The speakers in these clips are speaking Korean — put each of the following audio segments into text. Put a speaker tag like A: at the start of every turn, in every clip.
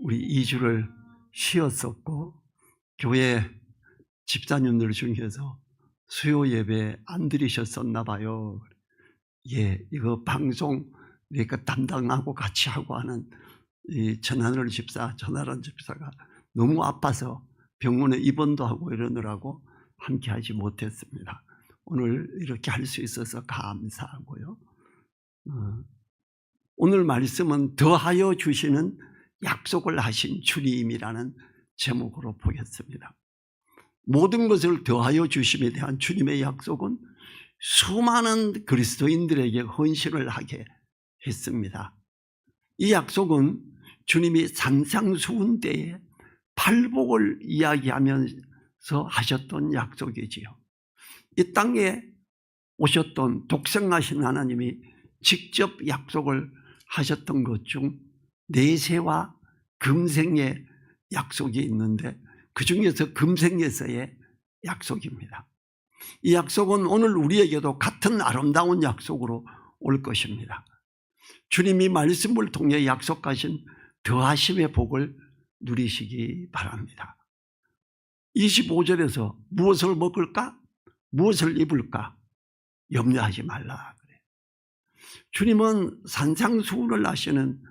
A: 우리 2주를 쉬었었고 교회 집사님들 중에서 수요 예배 안 드리셨었나 봐요. 예, 이거 방송 우리가 담당하고 같이 하고 하는 이 전하늘 집사가 너무 아파서 병원에 입원도 하고 이러느라고 함께 하지 못했습니다. 오늘 이렇게 할 수 있어서 감사하고요. 오늘 말씀은 더하여 주시는 약속을 하신 주님이라는 제목으로 보겠습니다. 모든 것을 더하여 주심에 대한 주님의 약속은 수많은 그리스도인들에게 헌신을 하게 했습니다. 이 약속은 주님이 산상수훈 때에 팔복을 이야기하면서 하셨던 약속이지요. 이 땅에 오셨던 독생하신 하나님이 직접 약속을 하셨던 것 중 내세와 금생의 약속이 있는데 그 중에서 금생에서의 약속입니다. 이 약속은 오늘 우리에게도 같은 아름다운 약속으로 올 것입니다. 주님이 말씀을 통해 약속하신 더하심의 복을 누리시기 바랍니다. 25절에서 무엇을 먹을까? 무엇을 입을까? 염려하지 말라 그래요. 주님은 산상수훈을 하시는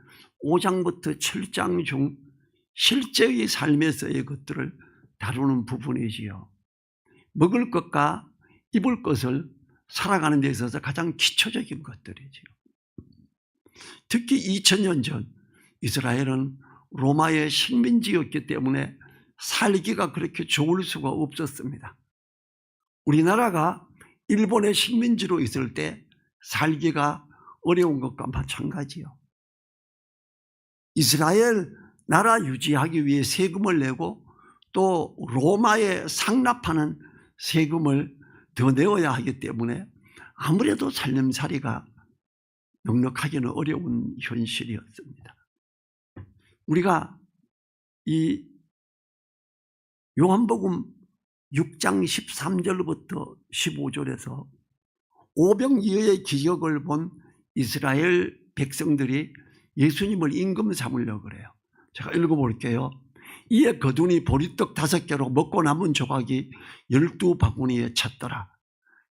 A: 5장부터 7장 중 실제의 삶에서의 것들을 다루는 부분이지요. 먹을 것과 입을 것을 살아가는 데 있어서 가장 기초적인 것들이지요. 특히 2000년 전 이스라엘은 로마의 식민지였기 때문에 살기가 그렇게 좋을 수가 없었습니다. 우리나라가 일본의 식민지로 있을 때 살기가 어려운 것과 마찬가지요. 이스라엘 나라 유지하기 위해 세금을 내고 또 로마에 상납하는 세금을 더 내어야 하기 때문에 아무래도 살림살이가 넉넉하기는 어려운 현실이었습니다. 우리가 이 요한복음 6장 13절부터 15절에서 오병이어의 기적을 본 이스라엘 백성들이 예수님을 임금 삼으려고 그래요. 제가 읽어볼게요. 이에 거두니 보리떡 5개로 먹고 남은 조각이 12바구니에 찼더라.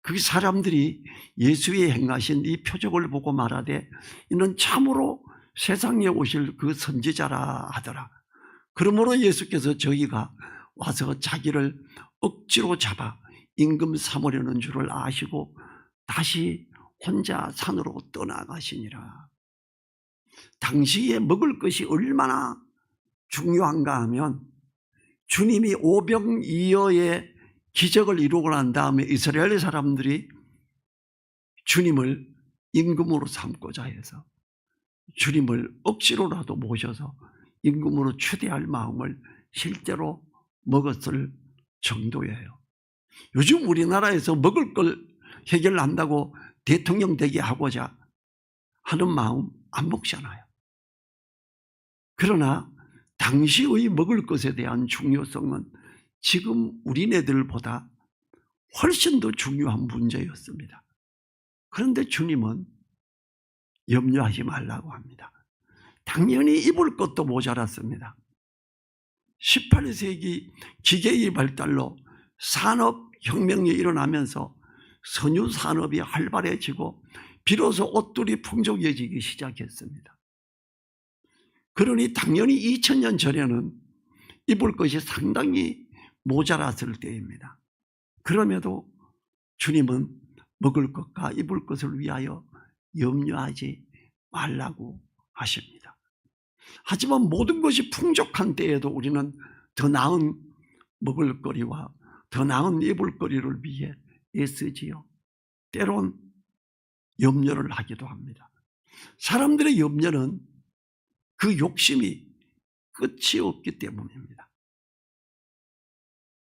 A: 그 사람들이 예수의 행하신 이 표적을 보고 말하되 이는 참으로 세상에 오실 그 선지자라 하더라. 그러므로 예수께서 저희가 와서 자기를 억지로 잡아 임금 삼으려는 줄을 아시고 다시 혼자 산으로 떠나가시니라. 당시에 먹을 것이 얼마나 중요한가 하면 주님이 오병이어의 기적을 이루고 난 다음에 이스라엘 사람들이 주님을 임금으로 삼고자 해서 주님을 억지로라도 모셔서 임금으로 추대할 마음을 실제로 먹었을 정도예요. 요즘 우리나라에서 먹을 걸 해결한다고 대통령 되게 하고자 하는 마음 안 먹잖아요. 그러나 당시의 먹을 것에 대한 중요성은 지금 우리네들보다 훨씬 더 중요한 문제였습니다. 그런데 주님은 염려하지 말라고 합니다. 당연히 입을 것도 모자랐습니다. 18세기 기계의 발달로 산업혁명이 일어나면서 선유산업이 활발해지고 비로소 옷들이 풍족해지기 시작했습니다. 그러니 당연히 2000년 전에는 입을 것이 상당히 모자랐을 때입니다. 그럼에도 주님은 먹을 것과 입을 것을 위하여 염려하지 말라고 하십니다. 하지만 모든 것이 풍족한 때에도 우리는 더 나은 먹을거리와 더 나은 입을거리를 위해 애쓰지요. 때론 염려를 하기도 합니다. 사람들의 염려는 그 욕심이 끝이 없기 때문입니다.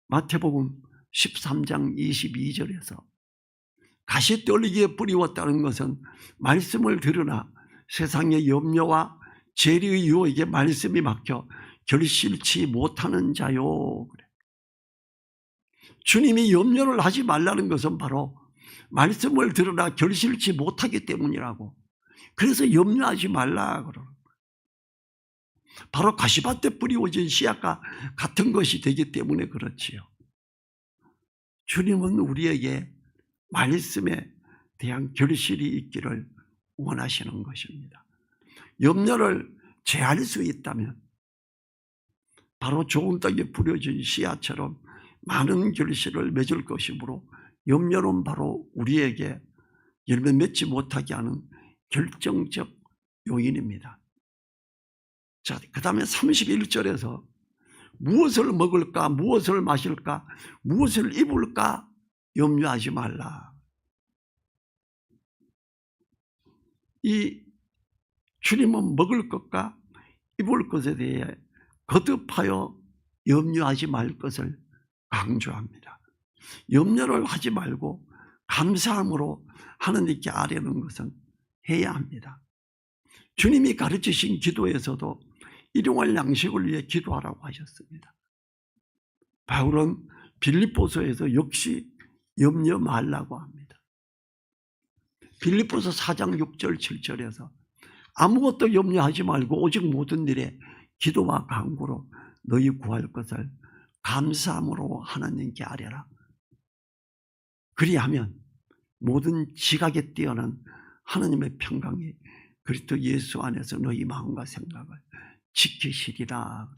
A: 마태복음 13장 22절에서 가시떨기에 뿌리웠다는 것은 말씀을 들으나 세상의 염려와 재리의 유혹에게 말씀이 막혀 결실치 못하는 자요. 주님이 염려를 하지 말라는 것은 바로 말씀을 들으나 결실치 못하기 때문이라고. 그래서 염려하지 말라 그러는 거예요. 바로 가시밭에 뿌리워진 씨앗과 같은 것이 되기 때문에 그렇지요. 주님은 우리에게 말씀에 대한 결실이 있기를 원하시는 것입니다. 염려를 제할 수 있다면 바로 좋은 땅에 뿌려진 씨앗처럼 많은 결실을 맺을 것이므로 염려는 바로 우리에게 열매 맺지 못하게 하는 결정적 요인입니다. 자, 그 다음에 31절에서 무엇을 먹을까, 무엇을 마실까, 무엇을 입을까 염려하지 말라. 이 주님은 먹을 것과 입을 것에 대해 거듭하여 염려하지 말 것을 강조합니다. 염려를 하지 말고 감사함으로 하나님께 아뢰는 것은 해야 합니다. 주님이 가르치신 기도에서도 일용할 양식을 위해 기도하라고 하셨습니다. 바울은 빌립보서에서 역시 염려 말라고 합니다. 빌립보서 4장 6절 7절에서 아무것도 염려하지 말고 오직 모든 일에 기도와 간구로 너희 구할 것을 감사함으로 하나님께 아뢰라. 그리하면 모든 지각에 뛰어난 하나님의 평강이 그리스도 예수 안에서 너희 마음과 생각을 지키시리라.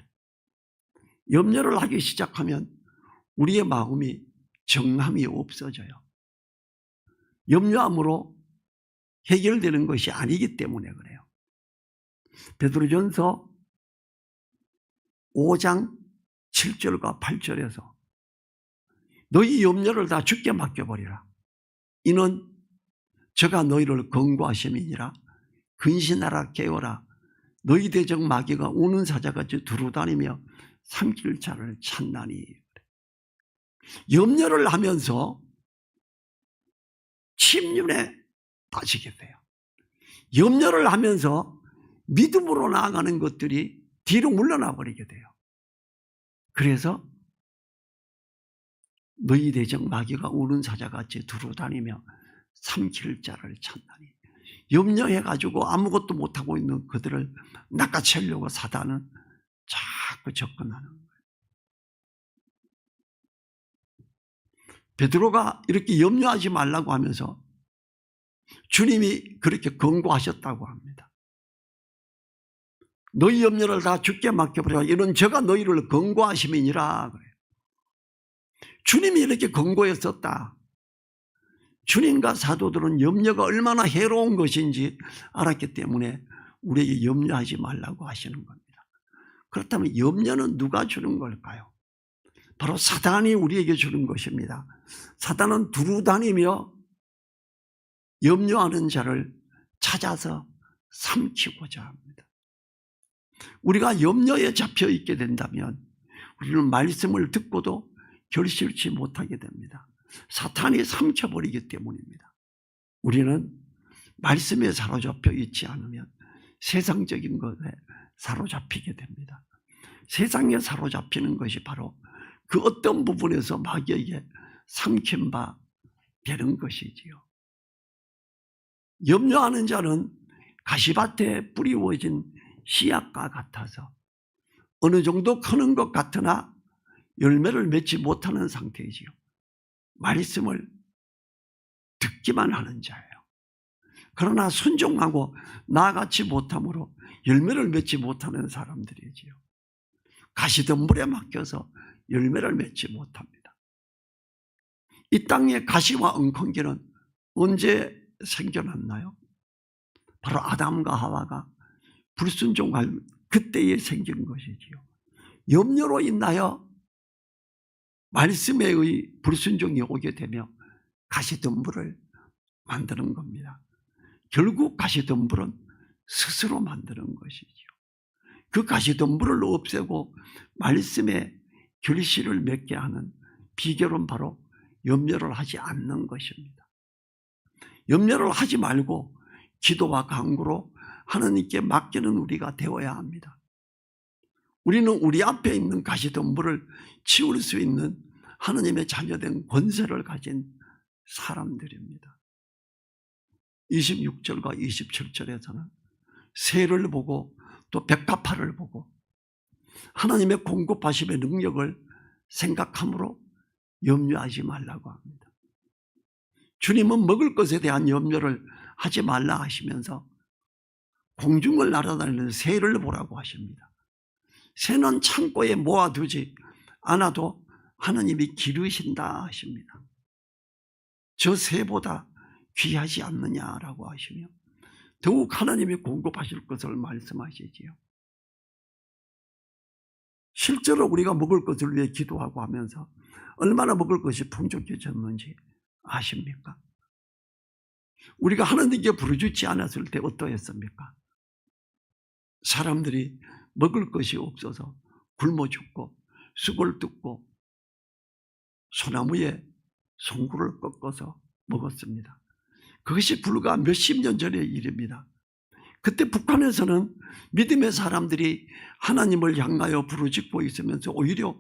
A: 염려를 하기 시작하면 우리의 마음이 정함이 없어져요. 염려함으로 해결되는 것이 아니기 때문에 그래요. 베드로전서 5장 7절과 8절에서 너희 염려를 다 주께 맡겨버리라. 이는 저가 너희를 권고하심이니라. 근신하라 깨어라. 너희 대적 마귀가 우는 사자같이 두루다니며 삼킬 자를 찾나니. 염려를 하면서 침륜에 빠지게 돼요. 염려를 하면서 믿음으로 나아가는 것들이 뒤로 물러나 버리게 돼요. 그래서 너희 대적 마귀가 우는 사자같이 두루다니며 삼킬 자를 찾나니. 염려해가지고 아무것도 못하고 있는 그들을 낚아채려고 사단은 자꾸 접근하는 거예요. 베드로가 이렇게 염려하지 말라고 하면서 주님이 그렇게 권고하셨다고 합니다. 너희 염려를 다 주께 맡겨버려. 이는 저가 너희를 권고하심이니라. 그래요. 주님이 이렇게 권고했었다. 주님과 사도들은 염려가 얼마나 해로운 것인지 알았기 때문에 우리에게 염려하지 말라고 하시는 겁니다. 그렇다면 염려는 누가 주는 걸까요? 바로 사단이 우리에게 주는 것입니다. 사단은 두루다니며 염려하는 자를 찾아서 삼키고자 합니다. 우리가 염려에 잡혀 있게 된다면 우리는 말씀을 듣고도 결실치 못하게 됩니다. 사탄이 삼켜버리기 때문입니다. 우리는 말씀에 사로잡혀 있지 않으면 세상적인 것에 사로잡히게 됩니다. 세상에 사로잡히는 것이 바로 그 어떤 부분에서 마귀에게 삼킨 바 되는 것이지요. 염려하는 자는 가시밭에 뿌리워진 씨앗과 같아서 어느 정도 크는 것 같으나 열매를 맺지 못하는 상태이지요. 말씀을 듣기만 하는 자예요. 그러나 순종하고 나아가지 못함으로 열매를 맺지 못하는 사람들이지요. 가시덤불에 맡겨서 열매를 맺지 못합니다. 이 땅에 가시와 엉겅퀴는 언제 생겨났나요? 바로 아담과 하와가 불순종할 그때에 생긴 것이지요. 염려로 인하여 말씀에 의해 불순종이 오게 되며 가시덤불을 만드는 겁니다. 결국 가시덤불은 스스로 만드는 것이죠. 그 가시덤불을 없애고 말씀에 결실을 맺게 하는 비결은 바로 염려를 하지 않는 것입니다. 염려를 하지 말고 기도와 간구로 하나님께 맡기는 우리가 되어야 합니다. 우리는 우리 앞에 있는 가시덤불을 치울 수 있는 하나님의 자녀된 권세를 가진 사람들입니다. 26절과 27절에서는 새를 보고 또 백파파를 보고 하나님의 공급하심의 능력을 생각함으로 염려하지 말라고 합니다. 주님은 먹을 것에 대한 염려를 하지 말라 하시면서 공중을 날아다니는 새를 보라고 하십니다. 새는 창고에 모아두지 않아도 하나님이 기르신다 하십니다. 저 새보다 귀하지 않느냐라고 하시며 더욱 하나님이 공급하실 것을 말씀하시지요. 실제로 우리가 먹을 것을 위해 기도하고 하면서 얼마나 먹을 것이 풍족해졌는지 아십니까? 우리가 하나님께 부르짖지 않았을 때 어떠했습니까? 사람들이 먹을 것이 없어서 굶어 죽고 쑥을 뜯고 소나무에 송구를 꺾어서 먹었습니다. 그것이 불과 몇십 년 전의 일입니다. 그때 북한에서는 믿음의 사람들이 하나님을 향하여 부르짖고 있으면서 오히려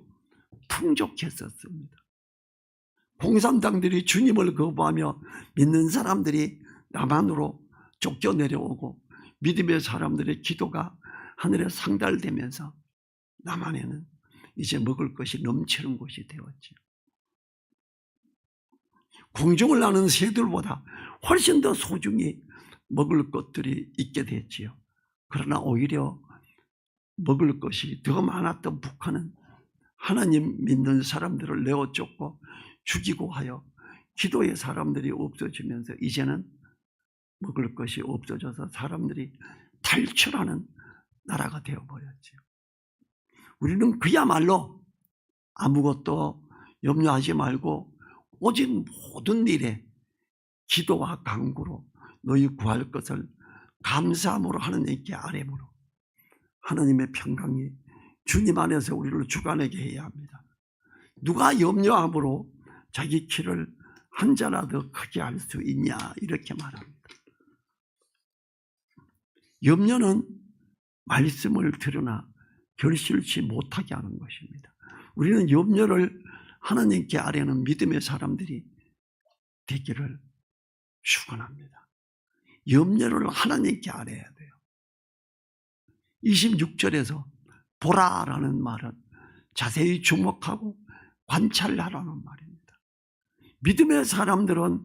A: 풍족했었습니다. 공산당들이 주님을 거부하며 믿는 사람들이 남한으로 쫓겨 내려오고 믿음의 사람들의 기도가 하늘에 상달되면서 남한에는 이제 먹을 것이 넘치는 곳이 되었지요. 공중을 나는 새들보다 훨씬 더 소중히 먹을 것들이 있게 됐지요. 그러나 오히려 먹을 것이 더 많았던 북한은 하나님 믿는 사람들을 내어 쫓고 죽이고 하여 기도의 사람들이 없어지면서 이제는 먹을 것이 없어져서 사람들이 탈출하는 나라가 되어버렸지요. 우리는 그야말로 아무것도 염려하지 말고 오직 모든 일에 기도와 간구로 너희 구할 것을 감사함으로 하나님께 아뢰므로 하나님의 평강이 주님 안에서 우리를 주관하게 해야 합니다. 누가 염려함으로 자기 키를 한 자나 더 크게 할 수 있냐 이렇게 말합니다. 염려는 말씀을 들으나 결실치 못하게 하는 것입니다. 우리는 염려를 하나님께 아뢰는 믿음의 사람들이 되기를 축원합니다. 염려를 하나님께 아뢰야 돼요. 26절에서 보라라는 말은 자세히 주목하고 관찰하라는 말입니다. 믿음의 사람들은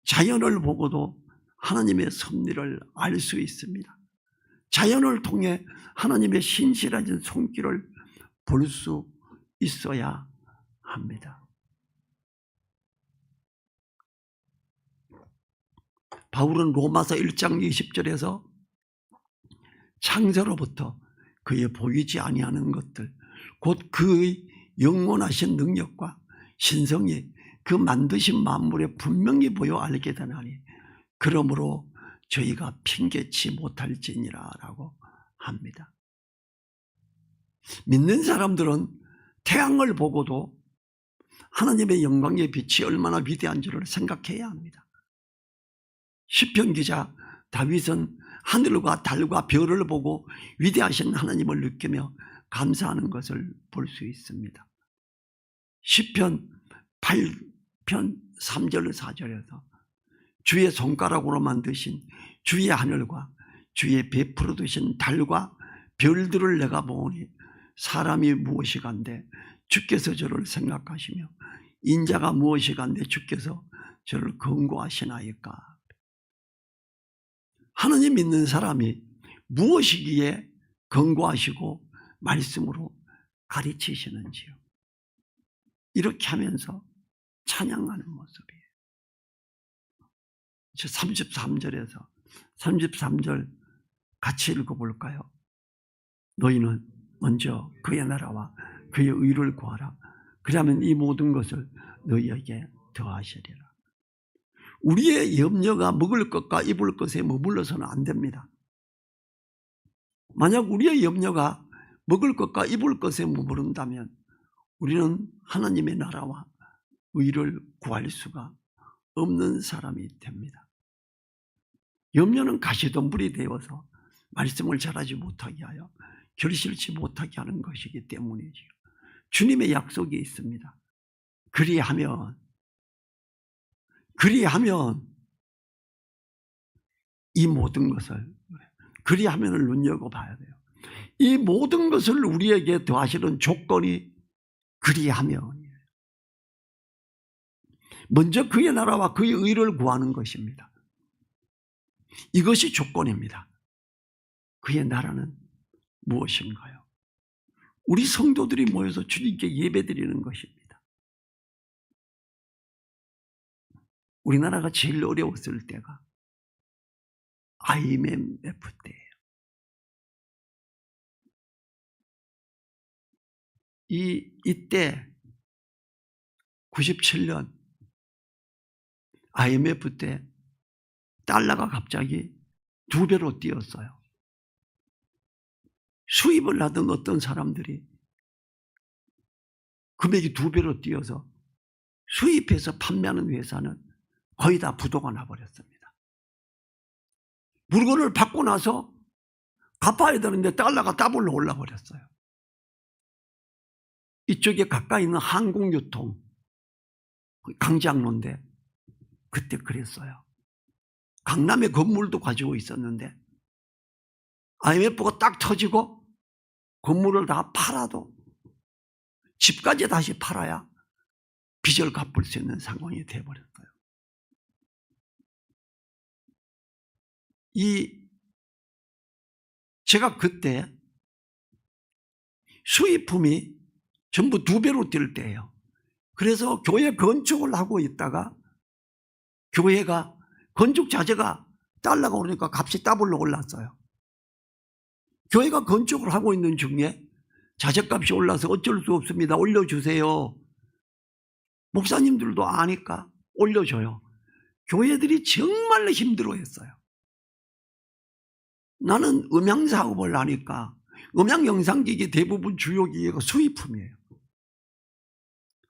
A: 자연을 보고도 하나님의 섭리를 알 수 있습니다. 자연을 통해 하나님의 신실하신 손길을 볼 수 있어야 합니다. 바울은 로마서 1장 20절에서 창세로부터 그의 보이지 아니하는 것들 곧 그의 영원하신 능력과 신성이 그 만드신 만물에 분명히 보여 알게 되나니 그러므로 저희가 핑계치 못할지니라 라고 합니다. 믿는 사람들은 태양을 보고도 하나님의 영광의 빛이 얼마나 위대한지를 생각해야 합니다. 시편 기자 다윗은 하늘과 달과 별을 보고 위대하신 하나님을 느끼며 감사하는 것을 볼 수 있습니다. 시편 8편 3절 4절에서 주의 손가락으로 만드신 주의 하늘과 주의 베풀어 두신 달과 별들을 내가 보니 사람이 무엇이간데 주께서 저를 생각하시며 인자가 무엇이간데 주께서 저를 권고하시나이까. 하나님 믿는 사람이 무엇이기에 권고하시고 말씀으로 가르치시는지요. 이렇게 하면서 찬양하는 모습이에요. 33절에서 33절 같이 읽어볼까요? 너희는 먼저 그의 나라와 그의 의를 구하라. 그러면 이 모든 것을 너희에게 더하시리라. 우리의 염려가 먹을 것과 입을 것에 머물러서는 안 됩니다. 만약 우리의 염려가 먹을 것과 입을 것에 머무른다면 우리는 하나님의 나라와 의를 구할 수가 없는 사람이 됩니다. 염려는 가시덤불이 되어서 말씀을 잘하지 못하게 하여 결실치 못하게 하는 것이기 때문이지요. 주님의 약속이 있습니다. 그리하면 이 모든 것을 그리하면을 눈여겨봐야 돼요. 이 모든 것을 우리에게 더하시는 조건이 그리하면 먼저 그의 나라와 그의 의를 구하는 것입니다. 이것이 조건입니다. 그의 나라는 무엇인가요? 우리 성도들이 모여서 주님께 예배드리는 것입니다. 우리나라가 제일 어려웠을 때가 IMF 때예요. 이때 97년 IMF 때 달러가 갑자기 2배로 뛰었어요. 수입을 하던 어떤 사람들이 금액이 2배로 뛰어서 수입해서 판매하는 회사는 거의 다 부도가 나버렸습니다. 물건을 받고 나서 갚아야 되는데 달러가 더블로 올라버렸어요. 이쪽에 가까이 있는 항공유통 강장로인데 그때 그랬어요. 강남에 건물도 가지고 있었는데 IMF가 딱 터지고 건물을 다 팔아도 집까지 다시 팔아야 빚을 갚을 수 있는 상황이 되어버렸어요. 제가 그때 수입품이 전부 2배로 뛸 때예요. 그래서 교회 건축을 하고 있다가 교회가 건축 자재가 달러가 오르니까 값이 더블로 올랐어요. 교회가 건축을 하고 있는 중에 자재값이 올라서 어쩔 수 없습니다. 올려주세요. 목사님들도 아니까 올려줘요. 교회들이 정말로 힘들어했어요. 나는 음향 사업을 하니까 음향 영상기기 대부분 주요 기계가 수입품이에요.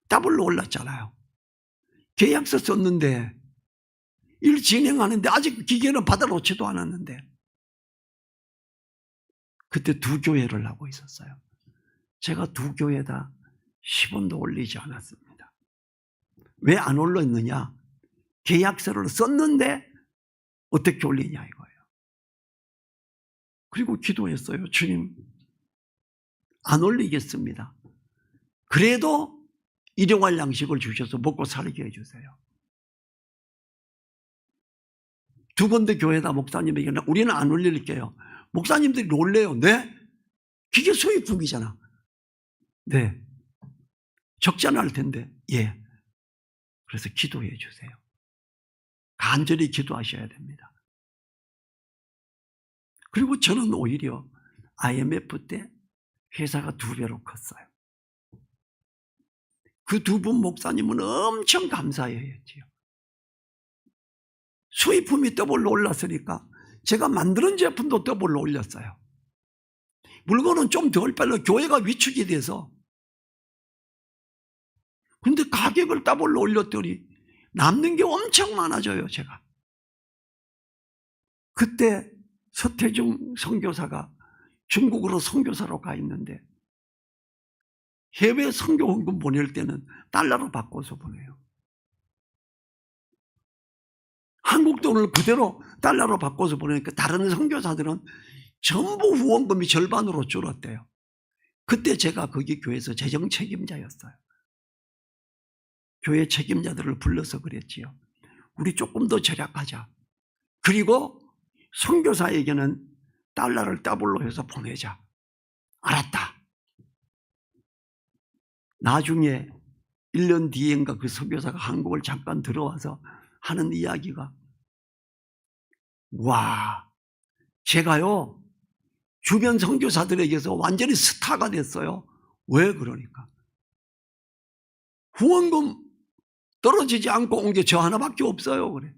A: 더블로 올랐잖아요. 계약서 썼는데 일 진행하는데 아직 기계는 받아놓지도 않았는데 그때 2교회를 하고 있었어요. 제가 2교회 다 10원도 올리지 않았습니다. 왜 안 올렸느냐? 계약서를 썼는데 어떻게 올리냐 이거예요. 그리고 기도했어요. 주님, 안 올리겠습니다. 그래도 일용할 양식을 주셔서 먹고 살게 해주세요. 2군데 교회다 목사님에게 우리는 안 올릴게요. 목사님들이 놀래요. 네? 기계 수입품이잖아. 네. 적지 않을 텐데. 예. 그래서 기도해 주세요. 간절히 기도하셔야 됩니다. 그리고 저는 오히려 IMF 때 회사가 2배로 컸어요. 그 2분 목사님은 엄청 감사해했지요. 수입품이 더블로 올랐으니까 제가 만드는 제품도 더블로 올렸어요. 물건은 좀 덜 빨라 교회가 위축이 돼서. 근데 가격을 더블로 올렸더니 남는 게 엄청 많아져요, 제가. 그때 서태중 선교사가 중국으로 선교사로 가 있는데 해외 선교 헌금 보낼 때는 달러로 바꿔서 보내요. 한국 돈을 그대로 달러로 바꿔서 보내니까 다른 선교사들은 전부 후원금이 절반으로 줄었대요. 그때 제가 거기 교회에서 재정 책임자였어요. 교회 책임자들을 불러서 그랬지요. 우리 조금 더 절약하자. 그리고 선교사에게는 달러를 더블로 해서 보내자. 알았다. 나중에 1년 뒤엔가 그 선교사가 한국을 잠깐 들어와서 하는 이야기가 와, 제가요 주변 선교사들에게서 완전히 스타가 됐어요. 왜 그러니까 후원금 떨어지지 않고 온 게 저 하나밖에 없어요. 그래.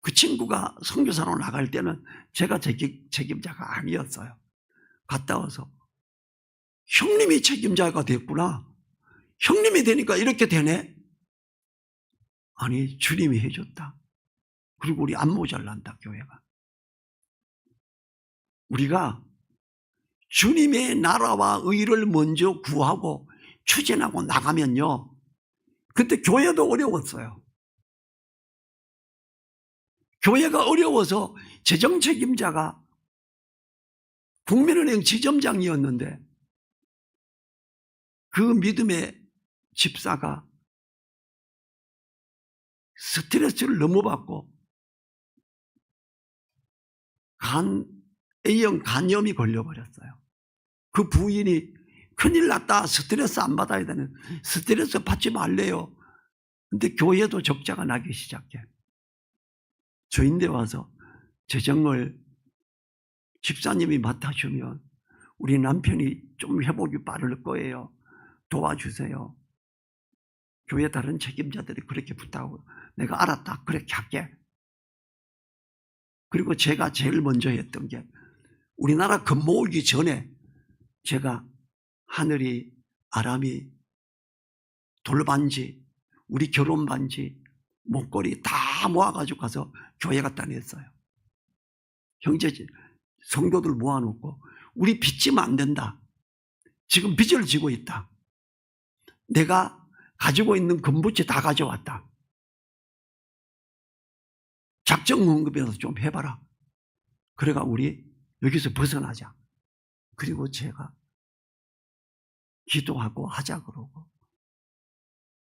A: 그 친구가 선교사로 나갈 때는 제가 책임자가 아니었어요. 갔다 와서 형님이 책임자가 됐구나. 형님이 되니까 이렇게 되네. 아니 주님이 해줬다. 그리고 우리 안 모자란다 교회가. 우리가 주님의 나라와 의를 먼저 구하고 추진하고 나가면요. 그때 교회도 어려웠어요. 교회가 어려워서 재정 책임자가 국민은행 지점장이었는데 그 믿음의 집사가 스트레스를 너무 받고 A형 간염이 걸려버렸어요. 그 부인이 큰일 났다, 스트레스 안 받아야 되는, 스트레스 받지 말래요. 근데 교회도 적자가 나기 시작해. 저인데 와서 재정을 집사님이 맡아주면 우리 남편이 좀 회복이 빠를 거예요. 도와주세요. 교회 다른 책임자들이 그렇게 부탁하고 내가 알았다, 그렇게 할게. 그리고 제가 제일 먼저 했던 게 우리나라 금 모으기 전에 제가 하늘이 아람이 돌반지, 우리 결혼반지, 목걸이 다 모아가지고 가서 교회 갖다 냈어요. 형제 성도들 모아놓고 우리 빚지면 안 된다. 지금 빚을 지고 있다. 내가 가지고 있는 금부치 다 가져왔다. 작정헌금에서 좀 해봐라. 그래가 우리 여기서 벗어나자. 그리고 제가 기도하고 하자 그러고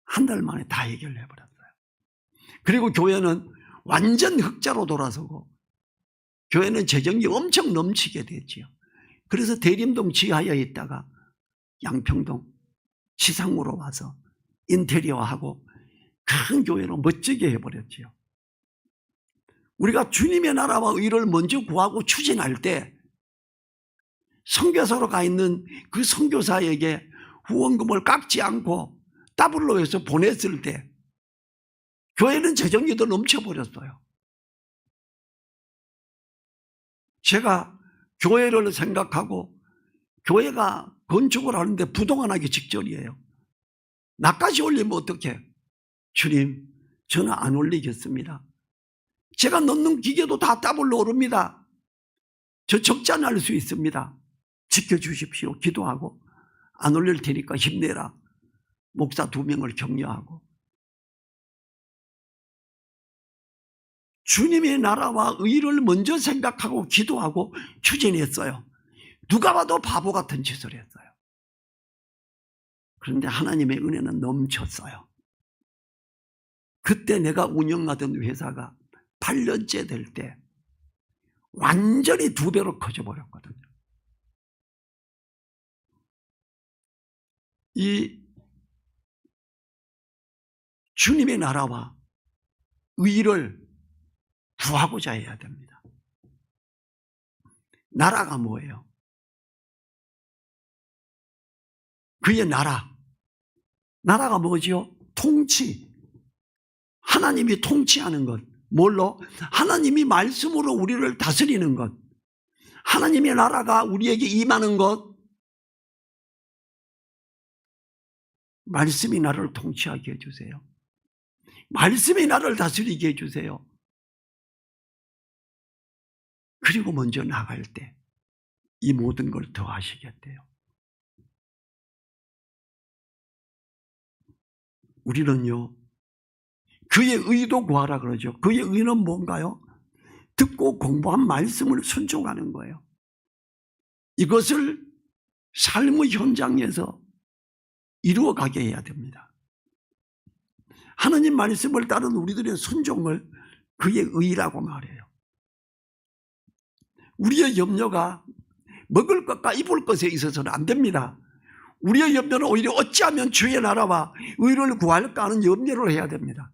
A: 한 달 만에 다 해결해버렸어요. 그리고 교회는 완전 흑자로 돌아서고 교회는 재정이 엄청 넘치게 됐지요. 그래서 대림동 지하에 있다가 양평동 지상으로 와서 인테리어하고 큰 교회로 멋지게 해버렸지요. 우리가 주님의 나라와 의를 먼저 구하고 추진할 때 선교사로 가 있는 그 선교사에게 후원금을 깎지 않고 더블로 해서 보냈을 때 교회는 재정이 더 넘쳐버렸어요. 제가 교회를 생각하고 교회가 건축을 하는데 부도가 나기 직전이에요. 나까지 올리면 어떡해? 주님, 저는 안 올리겠습니다. 제가 넣는 기계도 다 더블로 오릅니다. 저 적자 날 수 있습니다. 지켜주십시오. 기도하고 안 올릴 테니까 힘내라. 목사 2명을 격려하고 주님의 나라와 의를 먼저 생각하고 기도하고 추진했어요. 누가 봐도 바보 같은 짓을 했어요. 그런데 하나님의 은혜는 넘쳤어요. 그때 내가 운영하던 회사가 8년째 될 때 완전히 2배로 커져버렸거든요. 이 주님의 나라와 의를 구하고자 해야 됩니다. 나라가 뭐예요? 그의 나라가 뭐지요? 통치. 하나님이 통치하는 것. 뭘로? 하나님이 말씀으로 우리를 다스리는 것. 하나님의 나라가 우리에게 임하는 것. 말씀이 나를 통치하게 해주세요. 말씀이 나를 다스리게 해주세요. 그리고 먼저 나갈 때 이 모든 걸 더 하시겠대요. 우리는요, 그의 의도 구하라 그러죠. 그의 의는 뭔가요? 듣고 공부한 말씀을 순종하는 거예요. 이것을 삶의 현장에서 이루어가게 해야 됩니다. 하나님 말씀을 따른 우리들의 순종을 그의 의라고 말해요. 우리의 염려가 먹을 것과 입을 것에 있어서는 안 됩니다. 우리의 염려는 오히려 어찌하면 주의 나라와 의를 구할까 하는 염려를 해야 됩니다.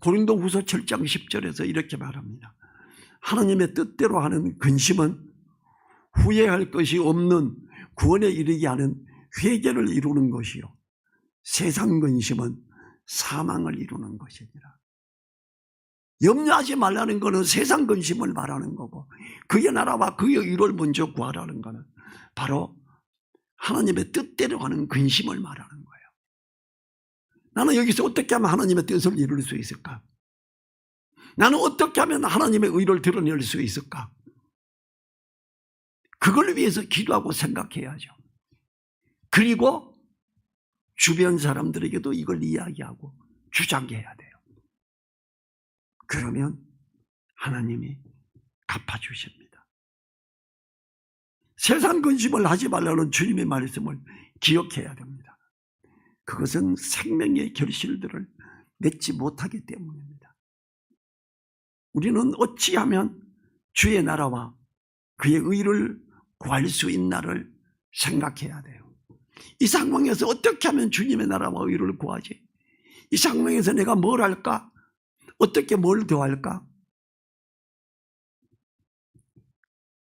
A: 고린도후서 7장 10절에서 이렇게 말합니다. 하나님의 뜻대로 하는 근심은 후회할 것이 없는 구원에 이르게 하는 회개를 이루는 것이요, 세상 근심은 사망을 이루는 것이니라. 염려하지 말라는 것은 세상 근심을 말하는 거고, 그의 나라와 그의 의를 먼저 구하라는 것은 바로 하나님의 뜻대로 하는 근심을 말하는 거예요. 나는 여기서 어떻게 하면 하나님의 뜻을 이룰 수 있을까? 나는 어떻게 하면 하나님의 의를 드러낼 수 있을까? 그걸 위해서 기도하고 생각해야죠. 그리고 주변 사람들에게도 이걸 이야기하고 주장해야 돼요. 그러면 하나님이 갚아주십니다. 세상 근심을 하지 말라는 주님의 말씀을 기억해야 됩니다. 그것은 생명의 결실들을 맺지 못하기 때문입니다. 우리는 어찌하면 주의 나라와 그의 의를 구할 수 있나를 생각해야 돼요. 이 상황에서 어떻게 하면 주님의 나라와 의를 구하지? 이 상황에서 내가 뭘 할까? 어떻게 뭘 더 할까?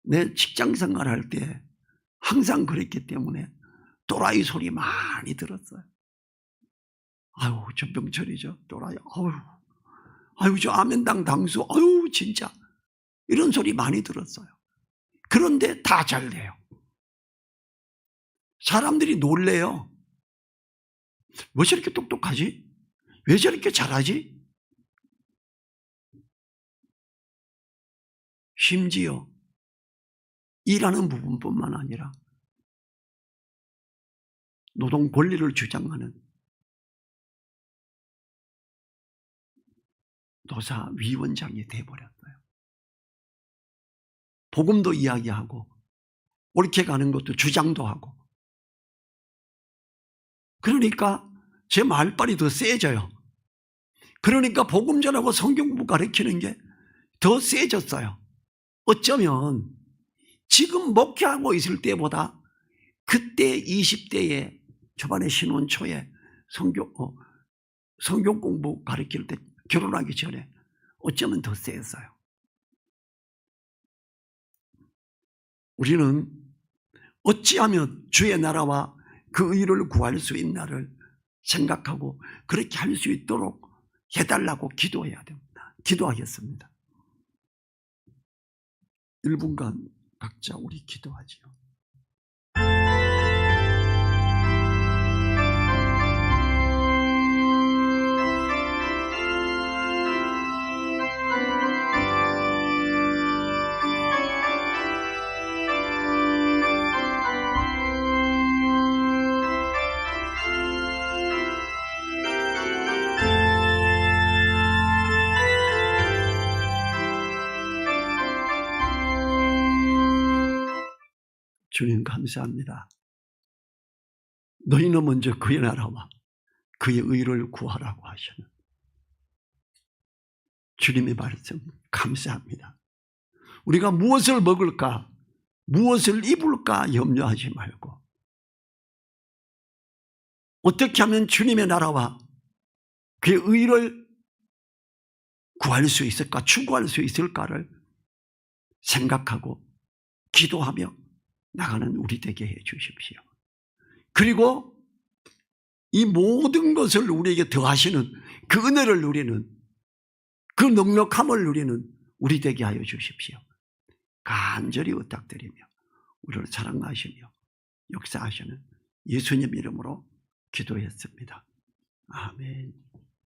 A: 내 직장 생활할 때 항상 그랬기 때문에 또라이 소리 많이 들었어요. 아유, 전병철이죠. 또라이. 아유, 저 아멘당 당수. 아유, 진짜. 이런 소리 많이 들었어요. 그런데 다 잘 돼요. 사람들이 놀래요. 왜 저렇게 똑똑하지? 왜 저렇게 잘하지? 심지어 일하는 부분뿐만 아니라 노동 권리를 주장하는 노사위원장이 돼버렸어요. 복음도 이야기하고 옳게 가는 것도 주장도 하고. 그러니까 제 말빨이 더 세져요. 그러니까 복음 전하고 성경 공부 가르치는 게 더 세졌어요. 어쩌면 지금 목회하고 있을 때보다 그때 20대에 초반에 신혼 초에 성경 공부 가르칠 때 결혼하기 전에 어쩌면 더 세었어요. 우리는 어찌하면 주의 나라와 그 의를 구할 수 있나를 생각하고 그렇게 할 수 있도록 해달라고 기도해야 됩니다. 기도하겠습니다. 1분간 각자 우리 기도하지요. 주님 감사합니다. 너희는 먼저 그의 나라와 그의 의를 구하라고 하시는 주님의 말씀 감사합니다. 우리가 무엇을 먹을까, 무엇을 입을까 염려하지 말고 어떻게 하면 주님의 나라와 그의 의를 구할 수 있을까, 추구할 수 있을까를 생각하고 기도하며 나가는 우리 되게 해 주십시오. 그리고 이 모든 것을 우리에게 더하시는 그 은혜를 누리는, 그 넉넉함을 누리는 우리 되게 하여 주십시오. 간절히 부탁드리며 우리를 사랑하시며 역사하시는 예수님 이름으로 기도했습니다. 아멘.